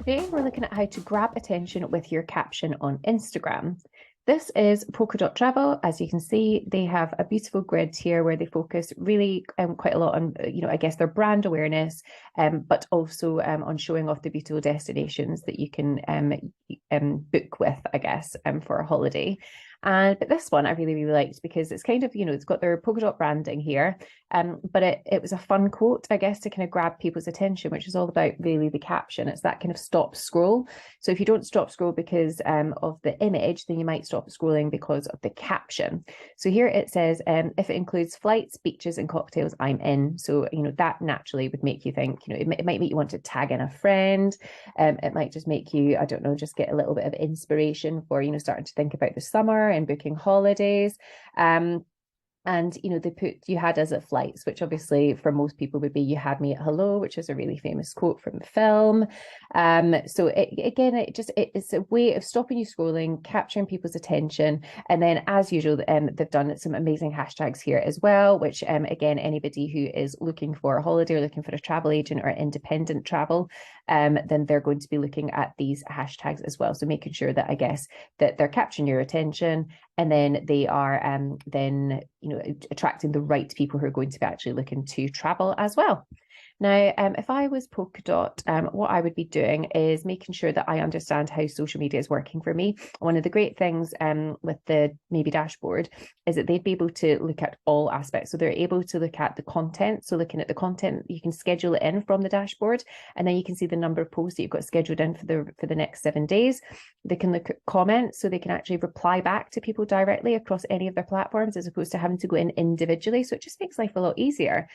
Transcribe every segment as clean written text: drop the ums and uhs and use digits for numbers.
Today, we're looking at how to grab attention with your caption on Instagram. This is Polka Dot Travel. As you can see, they have a beautiful grid here where they focus really quite a lot on, I guess their brand awareness, but also on showing off the beautiful destinations that you can book with, I guess, for a holiday. But this one I really, really liked because it's kind of, it's got their polka dot branding here, but it was a fun quote, I guess, to kind of grab people's attention, which is all about really the caption. It's that kind of stop scroll. So if you don't stop scroll because of the image, then you might stop scrolling because of the caption. So here it says, if it includes flights, beaches, and cocktails, I'm in. So, that naturally would make you think, it might make you want to tag in a friend. It might just make you, I don't know, just get a little bit of inspiration for, starting to think about the summer and booking holidays. And, they put, you had us at flights, which obviously for most people would be, you had me at hello, which is a really famous quote from the film. So it's a way of stopping you scrolling, capturing people's attention. And then as usual, they've done some amazing hashtags here as well, which again, anybody who is looking for a holiday or looking for a travel agent or independent travel, then they're going to be looking at these hashtags as well. So making sure that, I guess, that they're capturing your attention, and then they are attracting the right people who are going to be actually looking to travel as well. Now, if I was Polka Dot, what I would be doing is making sure that I understand how social media is working for me. One of the great things with the Maybe dashboard is that they'd be able to look at all aspects. So they're able to look at the content. So looking at the content, you can schedule it in from the dashboard, and then you can see the number of posts that you've got scheduled in for the next 7 days. They can look at comments, so they can actually reply back to people directly across any of their platforms, as opposed to having to go in individually. So it just makes life a lot easier.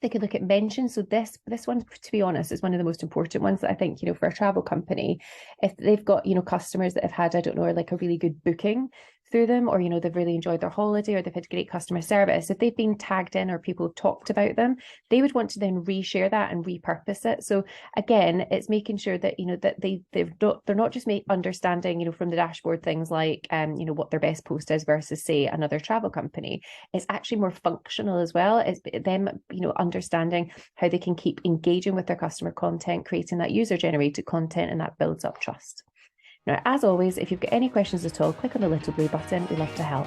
They could look at mentions. So this one, to be honest, is one of the most important ones that I think, for a travel company, if they've got, customers that have had, I don't know, like a really good booking through them, or, they've really enjoyed their holiday, or they've had great customer service, if they've been tagged in or people have talked about them, they would want to then reshare that and repurpose it. So again, it's making sure that, that they're not just understanding, from the dashboard, things like, what their best post is versus, say, another travel company. It's actually more functional as well. It's them, understanding how they can keep engaging with their customer content, creating that user generated content, and that builds up trust. Now, as always, if you've got any questions at all, click on the little blue button. We'd love to help.